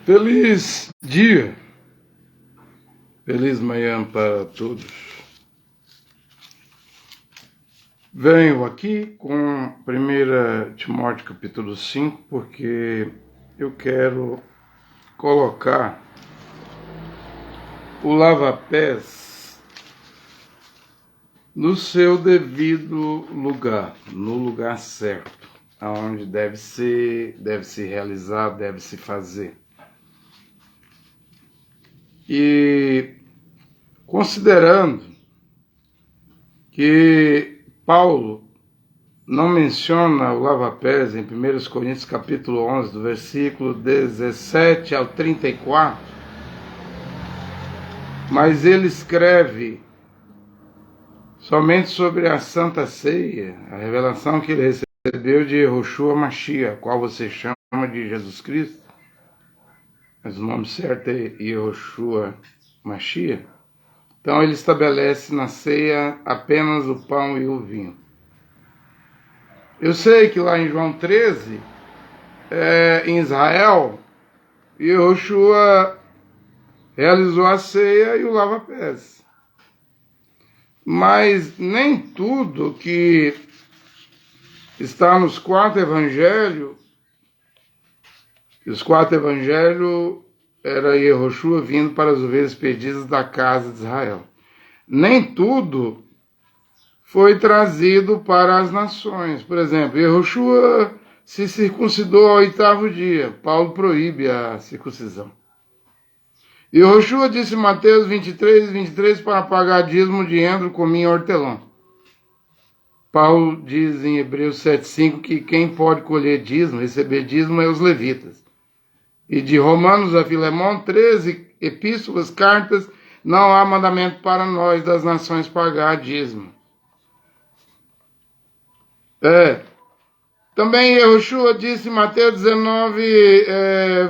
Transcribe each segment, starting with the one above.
Feliz dia, feliz manhã para todos. Venho aqui com 1 Timóteo capítulo 5, porque eu quero colocar o lava-pés no seu devido lugar, no lugar certo, aonde deve se realizar, deve se fazer. E considerando que Paulo não menciona o lava-pés em 1 Coríntios capítulo 11, do versículo 17 ao 34, mas ele escreve somente sobre a Santa Ceia, a revelação que ele recebeu de Yehoshua Mashiach, qual você chama de Jesus Cristo, mas o nome certo é Yehoshua Mashiach. Então ele estabelece na ceia apenas o pão e o vinho. Eu sei que lá em João 13, em Israel, Yehoshua realizou a ceia e o lava-pés. Mas nem tudo que está nos 4 evangelhos, os 4 evangelhos era Yehoshua vindo para as ovelhas perdidas da casa de Israel. Nem tudo foi trazido para as nações. Por exemplo, Yehoshua se circuncidou ao 8º dia. Paulo proíbe a circuncisão. Yehoshua disse em Mateus 23 para pagar dízimo de endro, cominho e hortelã. Paulo diz em Hebreus 7,5 que quem pode colher dízimo, receber dízimo, é os levitas. E de Romanos a Filemão, 13 epístolas, cartas, não há mandamento para nós das nações pagar dízimo. Também Yehoshua disse em Mateus 19,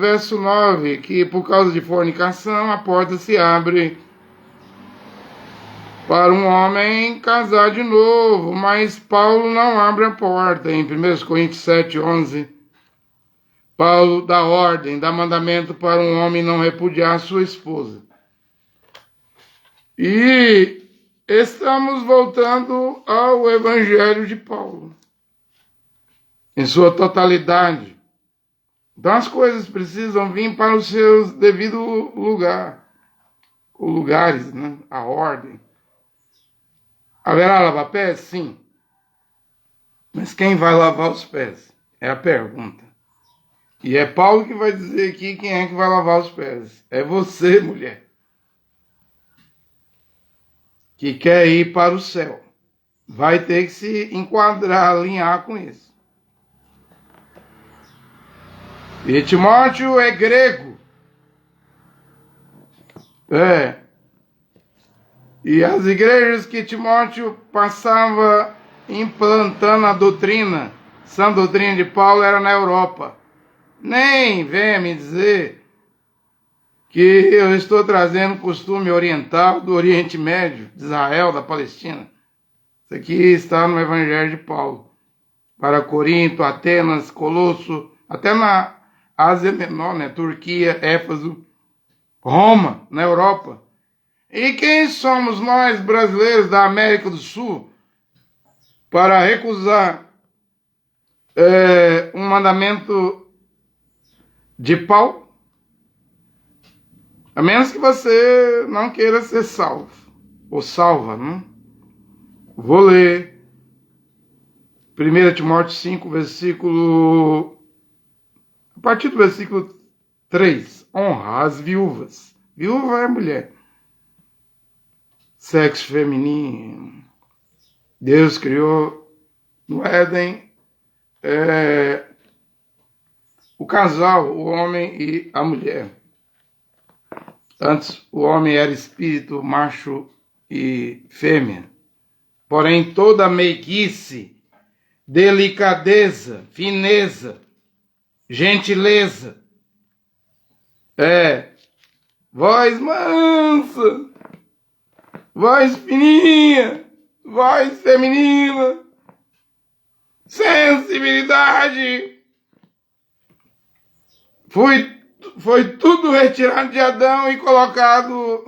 verso 9, que por causa de fornicação a porta se abre para um homem casar de novo, mas Paulo não abre a porta. Em 1 Coríntios 7, 11, Paulo dá ordem, dá mandamento para um homem não repudiar sua esposa. E estamos voltando ao Evangelho de Paulo, em sua totalidade. Então as coisas precisam vir para os seus devidos lugares, né? A ordem. Haverá lava-pés? Sim. Mas quem vai lavar os pés? É a pergunta. E é Paulo que vai dizer aqui quem é que vai lavar os pés. É você, mulher, que quer ir para o céu. Vai ter que se enquadrar, alinhar com isso. E Timóteo é grego. E as igrejas que Timóteo passava implantando a doutrina, sã doutrina de Paulo, era na Europa. Nem venha me dizer que eu estou trazendo costume oriental do Oriente Médio, de Israel, da Palestina. Isso aqui está no Evangelho de Paulo. Para Corinto, Atenas, Colosso, até na Ásia Menor, né? Turquia, Éfeso, Roma, na Europa. E quem somos nós, brasileiros da América do Sul, para recusar um mandamento de Paulo? A menos que você não queira ser salvo, ou salva, não? Vou ler 1 Timóteo 5, versículo... A partir do versículo 3. Honra as viúvas. Viúva é mulher. Sexo feminino. Deus criou no Éden o casal, o homem e a mulher. Antes o homem era espírito, macho e fêmea. Porém toda meiguice, delicadeza, fineza, gentileza, voz mansa, voz fininha, voz feminina, sensibilidade, foi tudo retirado de Adão e colocado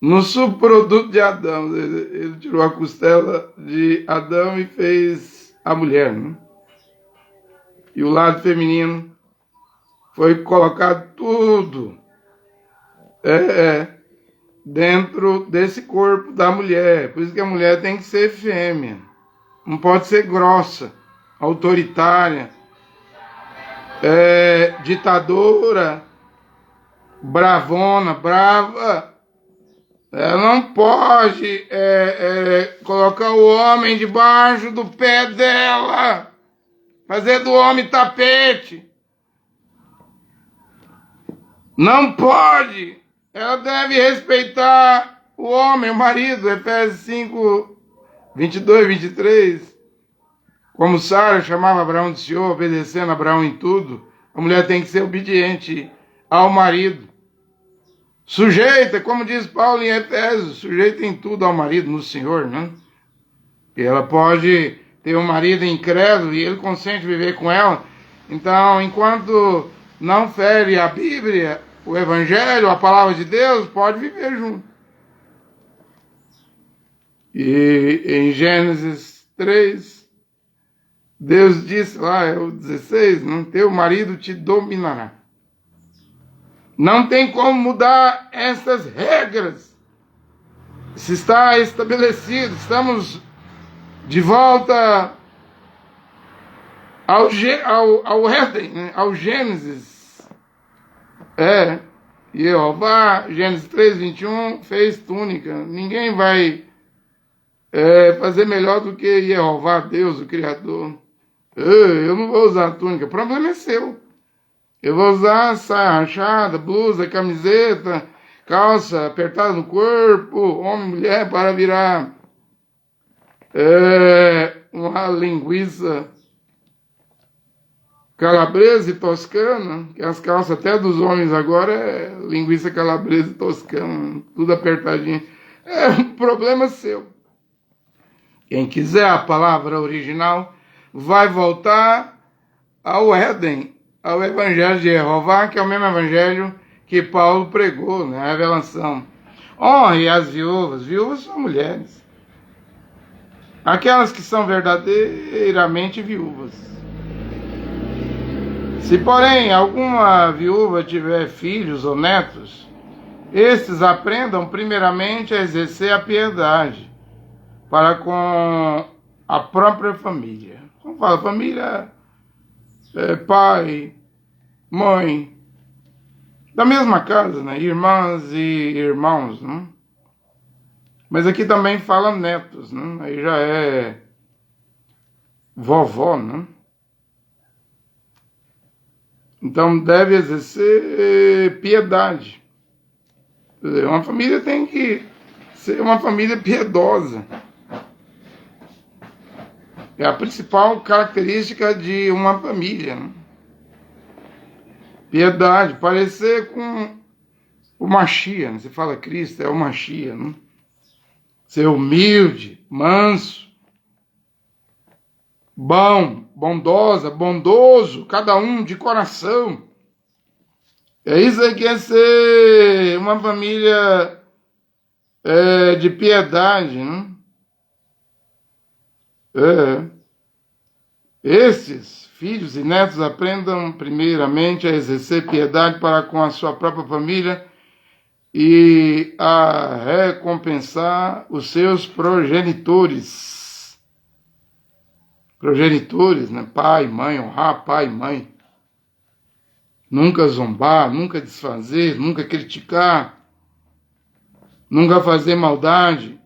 no subproduto de Adão. Ele tirou a costela de Adão e fez a mulher, né? E o lado feminino foi colocado tudo dentro desse corpo da mulher. Por isso que a mulher tem que ser fêmea. Não pode ser grossa, autoritária, ditadora, bravona, brava. Ela não pode colocar o homem debaixo do pé dela, fazer do homem tapete. Não pode. Ela deve respeitar o homem, o marido. Efésios 5, 22, 23. Como Sara chamava Abraão de Senhor, obedecendo a Abraão em tudo, a mulher tem que ser obediente ao marido. Sujeita, como diz Paulo em Efésios, sujeita em tudo ao marido, no Senhor, né? E ela pode ter um marido incrédulo e ele consente viver com ela. Então, enquanto não fere a Bíblia, o Evangelho, a palavra de Deus, pode viver junto. E em Gênesis 3, Deus disse lá, é o 16, não, teu marido te dominará. Não tem como mudar essas regras. Se está estabelecido, estamos de volta ao Éden, né? Ao Gênesis. Jeová, Gênesis 3, 21, fez túnica. Ninguém vai fazer melhor do que Jeová, Deus, o Criador. Eu não vou usar túnica, o problema é seu. Eu vou usar saia rachada, blusa, camiseta, calça apertada no corpo, homem e mulher, para virar uma linguiça calabresa e toscana, que as calças até dos homens agora é linguiça calabresa e toscana, tudo apertadinho. É um problema seu. Quem quiser a palavra original vai voltar ao Éden, ao Evangelho de Jeová, que é o mesmo Evangelho que Paulo pregou, né? A revelação. Honre as viúvas. Viúvas são mulheres. Aquelas que são verdadeiramente viúvas. Se, porém, alguma viúva tiver filhos ou netos, estes aprendam primeiramente a exercer a piedade para com a própria família. Como fala, família, pai, mãe, da mesma casa, né? Irmãs e irmãos, né? Mas aqui também fala netos, né? Aí já é vovó, né? Então deve exercer piedade. Uma família tem que ser uma família piedosa. É a principal característica de uma família, né? Piedade, parecer com o Machia, né? Você fala Cristo, é o Machia, né? Ser humilde, manso, bom, bondosa, bondoso, cada um de coração. É isso aí que é ser uma família de piedade, né? Esses filhos e netos aprendam primeiramente a exercer piedade para com a sua própria família e a recompensar os seus progenitores. Progenitores, né? Pai, mãe, honrar pai e mãe. Nunca zombar, nunca desfazer, nunca criticar, nunca fazer maldade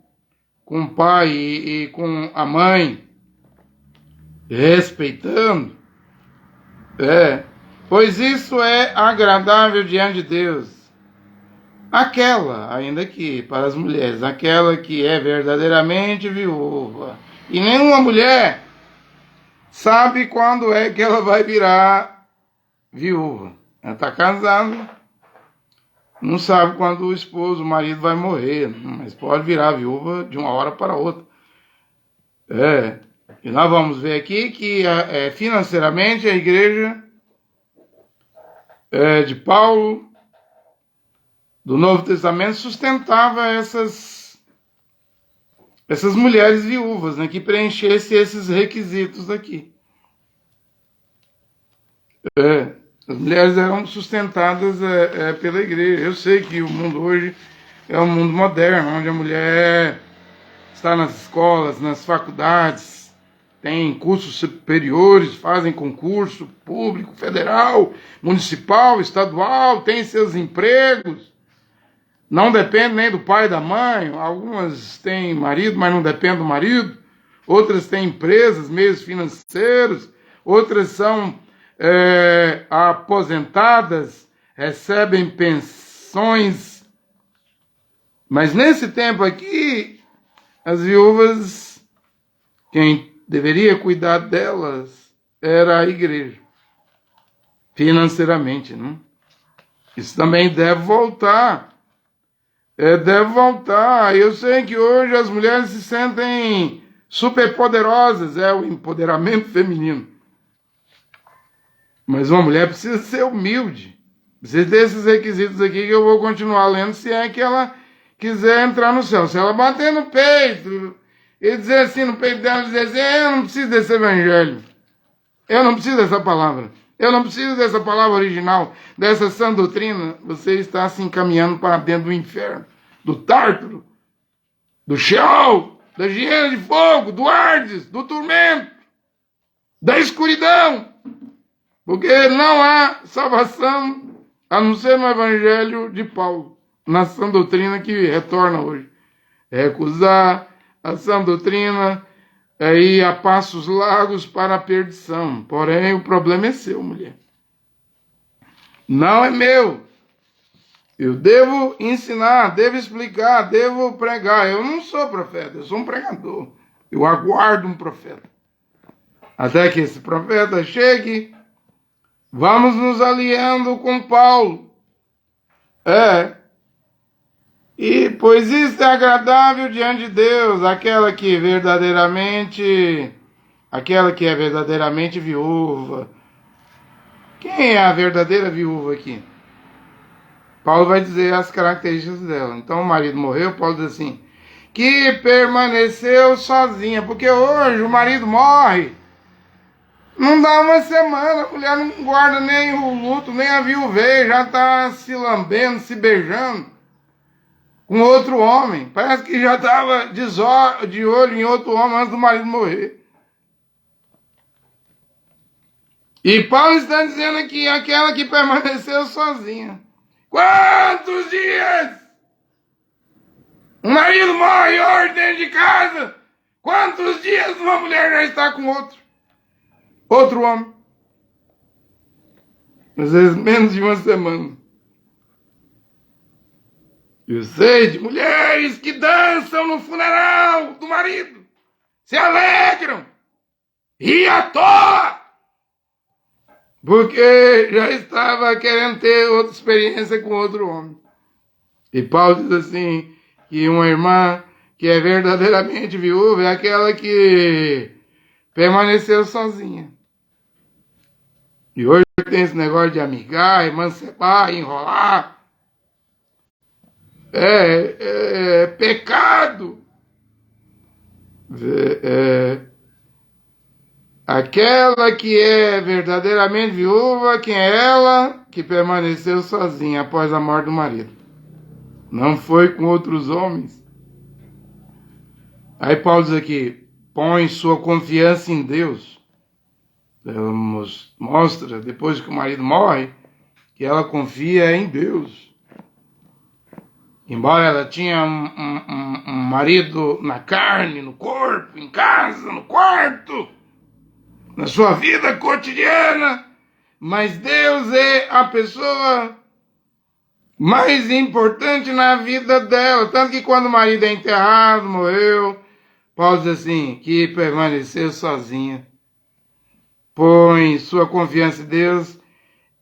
com o pai e com a mãe, respeitando. Pois isso é agradável diante de Deus. Aquela, ainda que para as mulheres, aquela que é verdadeiramente viúva. E nenhuma mulher sabe quando é que ela vai virar viúva. Ela está casada, não sabe quando o esposo, o marido vai morrer, mas pode virar viúva de uma hora para outra. E nós vamos ver aqui que financeiramente a igreja de Paulo, do Novo Testamento, sustentava essas mulheres viúvas, né, que preenchessem esses requisitos aqui. As mulheres eram sustentadas pela igreja. Eu sei que o mundo hoje é um mundo moderno, onde a mulher está nas escolas, nas faculdades, tem cursos superiores, fazem concurso público, federal, municipal, estadual, tem seus empregos, não depende nem do pai e da mãe. Algumas têm marido, mas não depende do marido. Outras têm empresas, meios financeiros. Outras são aposentadas, recebem pensões. Mas nesse tempo aqui, as viúvas, quem deveria cuidar delas era a igreja, financeiramente, né? Isso também deve voltar. Deve voltar. Eu sei que hoje as mulheres se sentem superpoderosas, o empoderamento feminino. Mas uma mulher precisa ser humilde. Precisa ter esses requisitos aqui que eu vou continuar lendo, se é que ela quiser entrar no céu. Se ela bater no peito e dizer assim no peito dela, dizer assim, eu não preciso desse evangelho. Eu não preciso dessa palavra. Eu não preciso dessa palavra original, dessa sã doutrina. Você está se encaminhando para dentro do inferno, do Tártaro, do Sheol, da hiena de fogo, do Hades, do tormento, da escuridão. Porque não há salvação a não ser no evangelho de Paulo, na sã doutrina que retorna hoje. Recusar a sã doutrina é ir a passos largos para a perdição. Porém, o problema é seu, mulher. Não é meu. Eu devo ensinar, devo explicar, devo pregar. Eu não sou profeta, eu sou um pregador. Eu aguardo um profeta. Até que esse profeta chegue, vamos nos aliando com Paulo. E pois isso é agradável diante de Deus, aquela que é verdadeiramente viúva. Quem é a verdadeira viúva aqui? Paulo vai dizer as características dela. Então o marido morreu, Paulo diz assim, que permaneceu sozinha, porque hoje o marido morre, não dá uma semana, a mulher não guarda nem o luto, nem a viuvez, já está se lambendo, se beijando com outro homem. Parece que já estava de olho em outro homem antes do marido morrer. E Paulo está dizendo aqui, aquela que permaneceu sozinha. Quantos dias? Um marido morre hoje dentro de casa. Quantos dias uma mulher já está com outro homem? Às vezes menos de uma semana. Eu sei de mulheres que dançam no funeral do marido, se alegram, riem à toa, porque já estava querendo ter outra experiência com outro homem. E Paulo diz assim, que uma irmã que é verdadeiramente viúva é aquela que permaneceu sozinha. E hoje tem esse negócio de amigar, emancipar, enrolar. É pecado. Aquela que é verdadeiramente viúva, quem é ela? Que permaneceu sozinha após a morte do marido. Não foi com outros homens. Aí Paulo diz aqui, põe sua confiança em Deus. Ela mostra, depois que o marido morre, que ela confia em Deus. Embora ela tinha um marido na carne, no corpo, em casa, no quarto, na sua vida cotidiana, mas Deus é a pessoa mais importante na vida dela. Tanto que quando o marido é enterrado, morreu, Paulo diz assim, que permaneceu sozinha. Põe sua confiança em Deus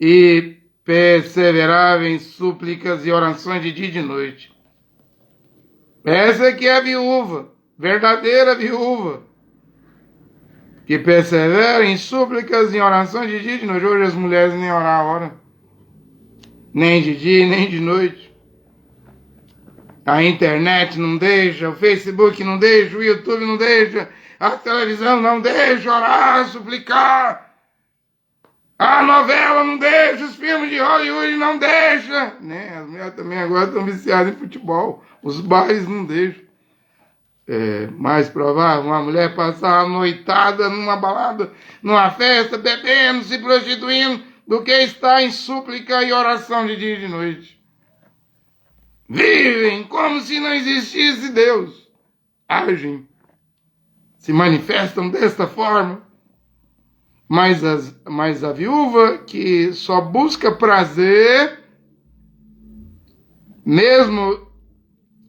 e perseverava em súplicas e orações de dia e de noite. Essa aqui é a viúva, verdadeira viúva, que persevera em súplicas e orações de dia e de noite. Hoje as mulheres nem orar a hora. nem de dia, nem de noite. A internet não deixa, o Facebook não deixa, o YouTube não deixa, a televisão não deixa orar, suplicar. A novela não deixa, os filmes de Hollywood não deixam. Né? As mulheres também agora estão viciadas em futebol. Os bares não deixam. É mais provável uma mulher passar a noitada numa balada, numa festa, bebendo, se prostituindo, do que estar em súplica e oração de dia e de noite. Vivem como se não existisse Deus. Agem, se manifestam desta forma. Mas a viúva que só busca prazer, mesmo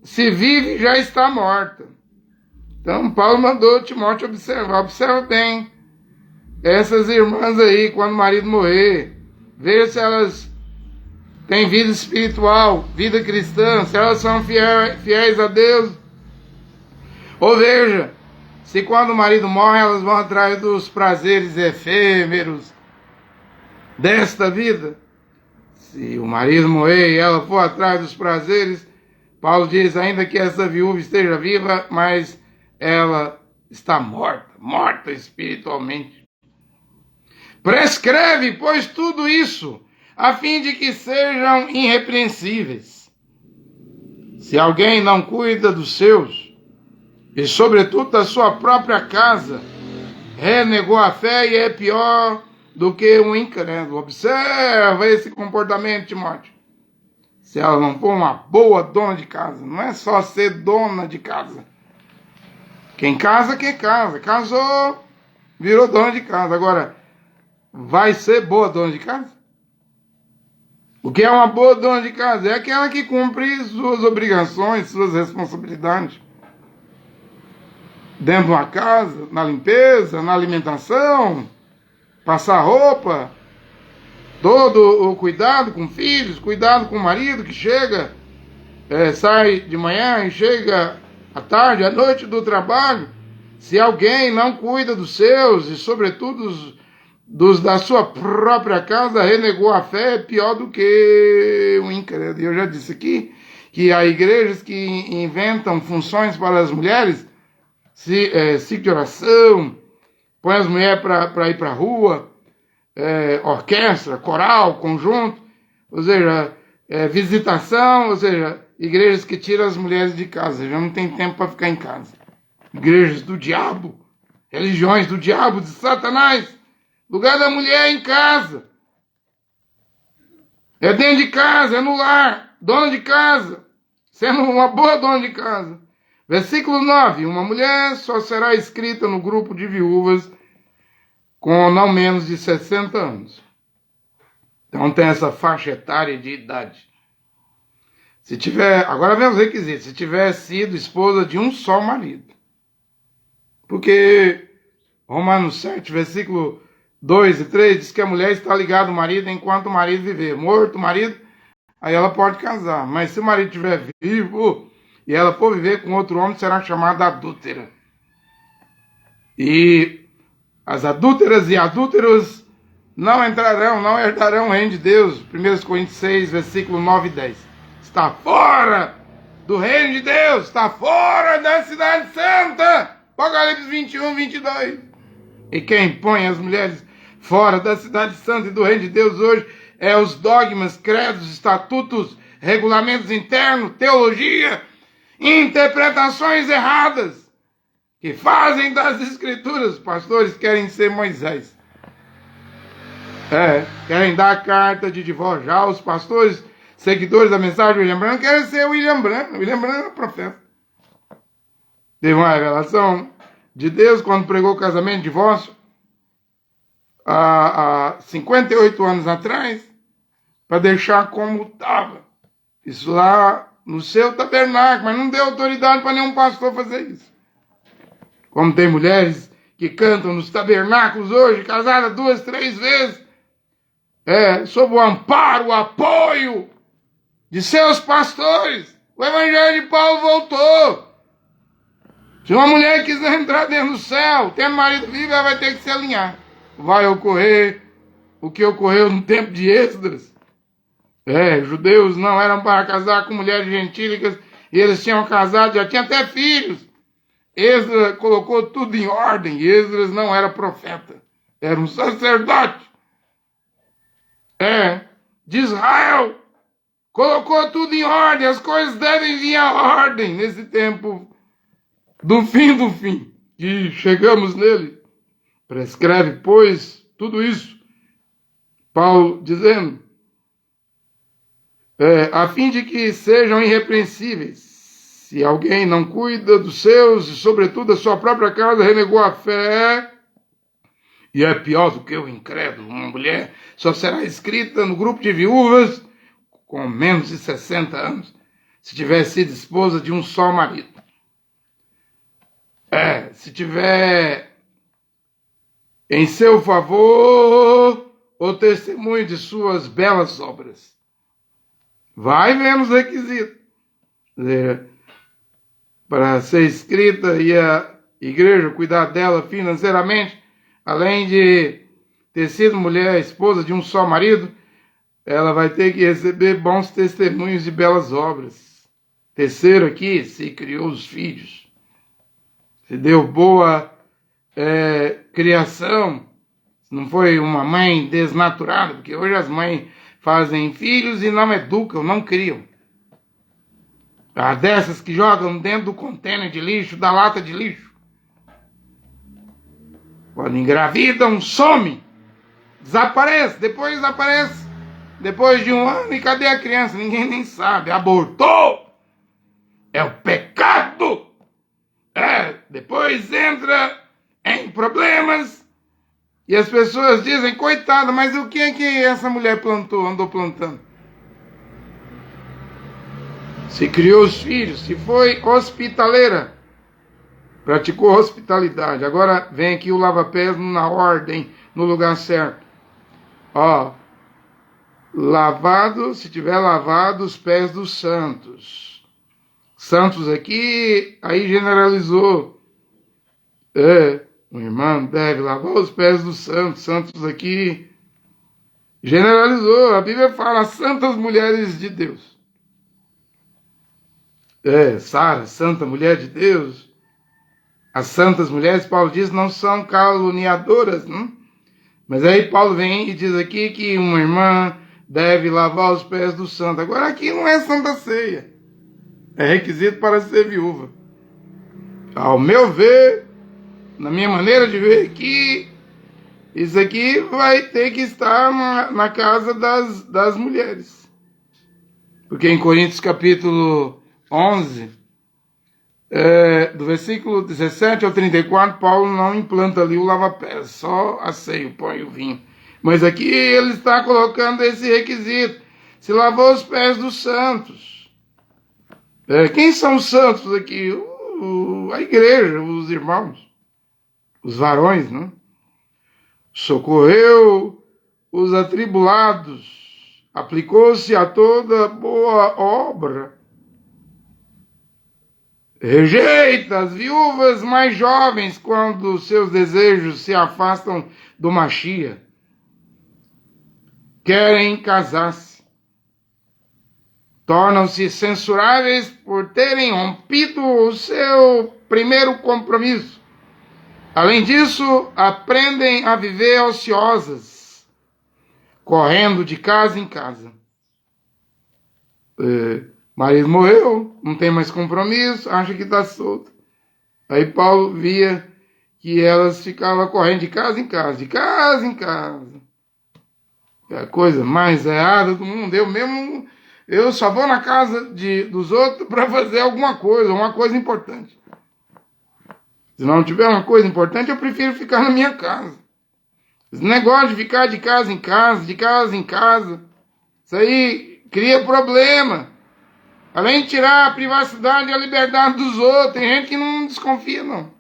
se vive, já está morta. Então Paulo mandou Timóteo observar. Observa bem essas irmãs aí, quando o marido morrer. Veja se elas têm vida espiritual, vida cristã, se elas são fiéis a Deus. Ou veja, se quando o marido morre, elas vão atrás dos prazeres efêmeros desta vida. Se o marido morrer e ela for atrás dos prazeres, Paulo diz, ainda que essa viúva esteja viva, mas ela está morta espiritualmente. Prescreve, pois, tudo isso, a fim de que sejam irrepreensíveis. Se alguém não cuida dos seus, e sobretudo da sua própria casa, renegou a fé e é pior do que um incrédulo. Observa esse comportamento, Timóteo. Se ela não for uma boa dona de casa, não é só ser dona de casa. Quem casa, casou, virou dona de casa. Agora, vai ser boa dona de casa? O que é uma boa dona de casa? É aquela que cumpre suas obrigações, suas responsabilidades. Dentro de uma casa, na limpeza, na alimentação, passar roupa, todo o cuidado com filhos, cuidado com o marido que chega, sai de manhã e chega à tarde, à noite do trabalho. Se alguém não cuida dos seus e sobretudo dos da sua própria casa, renegou a fé, é pior do que um incrédulo. Eu já disse aqui que há igrejas que inventam funções para as mulheres, ciclo de oração, põe as mulheres para ir para a rua, orquestra, coral, conjunto, ou seja, visitação, ou seja, igrejas que tiram as mulheres de casa, já não tem tempo para ficar em casa. Igrejas do diabo, religiões do diabo, de Satanás. Lugar da mulher é em casa. É dentro de casa, é no lar, dona de casa, sendo uma boa dona de casa. Versículo 9, uma mulher só será inscrita no grupo de viúvas com não menos de 60 anos. Então tem essa faixa etária de idade. Se tiver, agora vem os requisitos, se tiver sido esposa de um só marido. Porque Romanos 7, versículo 2 e 3, diz que a mulher está ligada ao marido enquanto o marido viver. Morto o marido, aí ela pode casar. Mas se o marido estiver vivo e ela for viver com outro homem, será chamada adúltera. E as adúlteras e adúlteros não herdarão o reino de Deus. 1 Coríntios 6, versículo 9 e 10. Está fora do reino de Deus, está fora da cidade santa. Apocalipse 21, 22. E quem põe as mulheres fora da cidade santa e do reino de Deus hoje é os dogmas, credos, estatutos, regulamentos internos, teologia, interpretações erradas que fazem das escrituras. Os pastores querem ser Moisés. Querem dar carta de divórcio. Já os pastores, seguidores da mensagem de William Branham, querem ser William Branham. William Branham era profeta. Teve uma revelação de Deus quando pregou o casamento e divórcio há 58 anos atrás, para deixar como estava. Isso lá no seu tabernáculo, mas não deu autoridade para nenhum pastor fazer isso. Como tem mulheres que cantam nos tabernáculos hoje, casadas 2, 3 vezes, sob o amparo, o apoio de seus pastores. O evangelho de Paulo voltou. Se uma mulher quiser entrar dentro do céu, tendo marido vivo, ela vai ter que se alinhar. Vai ocorrer o que ocorreu no tempo de Esdras. Judeus não eram para casar com mulheres gentílicas, e eles tinham casado, já tinham até filhos. Esdras colocou tudo em ordem. Esdras não era profeta, era um sacerdote. De Israel. Colocou tudo em ordem, as coisas devem vir à ordem nesse tempo do fim, que chegamos nele. Prescreve, pois, tudo isso. Paulo dizendo, a fim de que sejam irrepreensíveis. Se alguém não cuida dos seus, e sobretudo da sua própria casa, renegou a fé, e é pior do que o incrédulo. Uma mulher só será inscrita no grupo de viúvas com menos de 60 anos, se tiver sido esposa de um só marido. Se tiver em seu favor o testemunho de suas belas obras. Vai vendo os requisitos. Para ser inscrita e a igreja cuidar dela financeiramente, além de ter sido mulher, esposa de um só marido, ela vai ter que receber bons testemunhos de belas obras. Terceiro aqui, se criou os filhos. Se deu boa criação. Não foi uma mãe desnaturada, porque hoje as mães fazem filhos e não educam, não criam. Há dessas que jogam dentro do contêiner de lixo, da lata de lixo. Quando engravidam, some. Desaparece, depois aparece. Depois de 1 ano, e cadê a criança? Ninguém nem sabe. Abortou! É o pecado! Depois entra em problemas. E as pessoas dizem, coitada, mas o que é que essa mulher andou plantando? Se criou os filhos, se foi hospitaleira, praticou hospitalidade. Agora vem aqui o lava-pés na ordem, no lugar certo. Lavado, se tiver lavado os pés dos santos. Santos aqui, aí generalizou. O irmão deve lavar os pés dos santos. Santos aqui, generalizou. A Bíblia fala, santas mulheres de Deus. Sara, santa mulher de Deus. As santas mulheres, Paulo diz, não são caluniadoras, não? Mas aí Paulo vem e diz aqui que uma irmã deve lavar os pés do santo. Agora aqui não é santa ceia. É requisito para ser viúva. Ao meu ver, na minha maneira de ver aqui, isso aqui vai ter que estar na casa das mulheres. Porque em Coríntios capítulo 11, do versículo 17 ao 34, Paulo não implanta ali o lava-pés, só asseio, põe o vinho. Mas aqui ele está colocando esse requisito. Se lavou os pés dos santos. Quem são os santos aqui? A igreja, os irmãos, os varões, não? Socorreu os atribulados, aplicou-se a toda boa obra. Rejeita as viúvas mais jovens quando seus desejos se afastam do Machia. Querem casar-se. Tornam-se censuráveis por terem rompido o seu primeiro compromisso. Além disso, aprendem a viver ociosas, correndo de casa em casa. Marido morreu, não tem mais compromisso, acha que está solto. Aí Paulo via que elas ficavam correndo de casa em casa, de casa em casa. É a coisa mais errada do mundo. Eu só vou na casa dos outros para fazer alguma coisa, uma coisa importante. Se não tiver uma coisa importante, eu prefiro ficar na minha casa. Esse negócio de ficar de casa em casa, de casa em casa, isso aí cria problema. Além de tirar a privacidade e a liberdade dos outros, tem gente que não desconfia, não.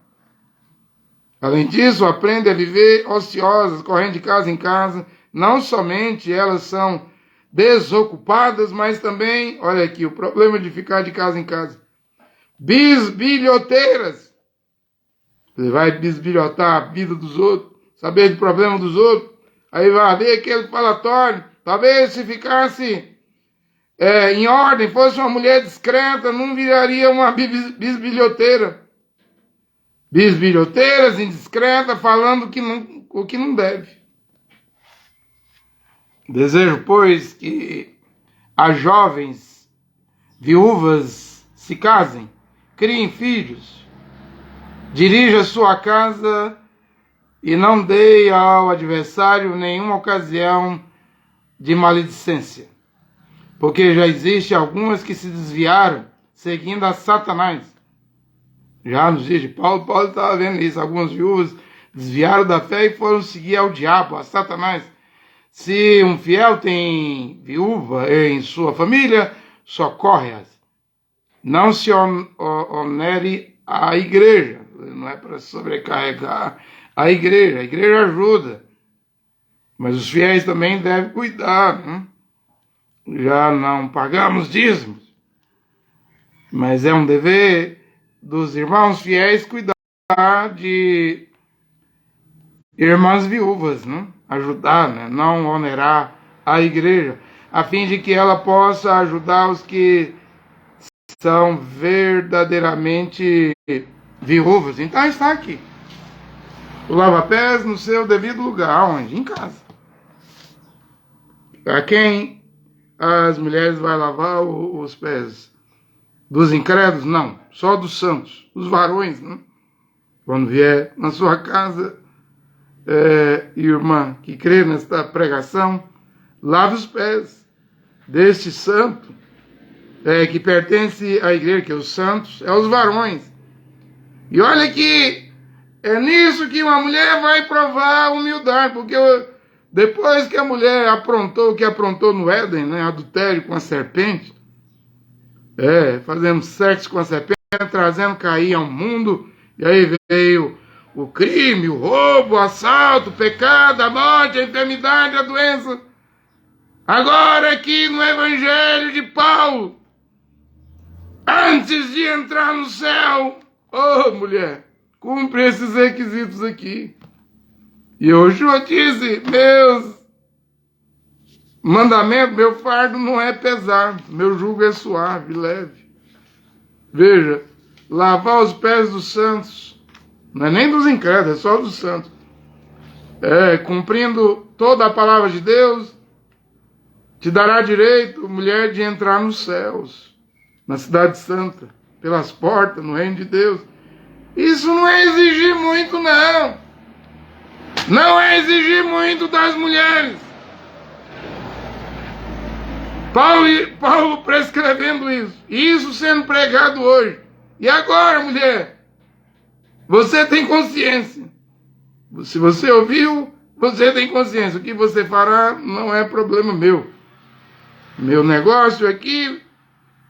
Além disso, aprende a viver ociosas, correndo de casa em casa. Não somente elas são desocupadas, mas também, olha aqui, o problema de ficar de casa em casa. Bisbilhoteiras. Você vai bisbilhotar a vida dos outros, saber do problema dos outros. Aí vai haver aquele falatório. Talvez se ficasse em ordem, fosse uma mulher discreta, não viraria uma bisbilhoteira. Bisbilhoteiras, indiscreta, falando o que não deve. Desejo, pois, que as jovens viúvas se casem, criem filhos, dirija sua casa e não dê ao adversário nenhuma ocasião de maledicência, porque já existe algumas que se desviaram seguindo a Satanás. Já nos dias de Paulo estava vendo isso, algumas viúvas desviaram da fé e foram seguir ao diabo, a Satanás. Se um fiel tem viúva em sua família, socorre-as. Não se onere a igreja, não é para sobrecarregar a igreja ajuda, mas os fiéis também devem cuidar, né? Já não pagamos dízimos, mas é um dever dos irmãos fiéis cuidar de irmãs viúvas, né? Ajudar, né? Não onerar a igreja, a fim de que ela possa ajudar os que são verdadeiramente viúvos. Então está aqui. O lava-pés no seu devido lugar. Onde? Em casa. A quem as mulheres vão lavar os pés? Dos incrédulos? Não. Só dos santos. Os varões, né? Quando vier na sua casa, irmã que crê nesta pregação, lave os pés deste santo que pertence à igreja, que é os santos, os varões. E olha que é nisso que uma mulher vai provar a humildade, porque depois que a mulher aprontou o que aprontou no Éden, né, adultério com a serpente, fazendo sexo com a serpente, trazendo Caim ao mundo, e aí veio o crime, o roubo, o assalto, o pecado, a morte, a enfermidade, a doença. Agora aqui no Evangelho de Paulo, antes de entrar no céu, mulher, cumpre esses requisitos aqui. E Yoshua disse, meus mandamentos, meu fardo não é pesado, meu jugo é suave, leve. Veja, lavar os pés dos santos, não é nem dos incrédulos, é só dos santos. Cumprindo toda a palavra de Deus, te dará direito, mulher, de entrar nos céus, na cidade santa, pelas portas, no reino de Deus. Isso não é exigir muito, não. Não é exigir muito das mulheres. Paulo prescrevendo isso. Isso sendo pregado hoje. E agora, mulher? Você tem consciência. Se você ouviu, você tem consciência. O que você fará não é problema meu. Meu negócio aqui,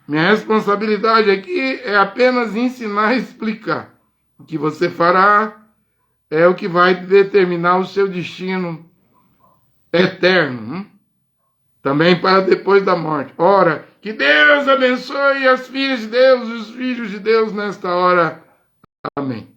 minha responsabilidade aqui é apenas ensinar e explicar. O que você fará é o que vai determinar o seu destino eterno, também para depois da morte. Ora, que Deus abençoe as filhas de Deus e os filhos de Deus nesta hora. Amém.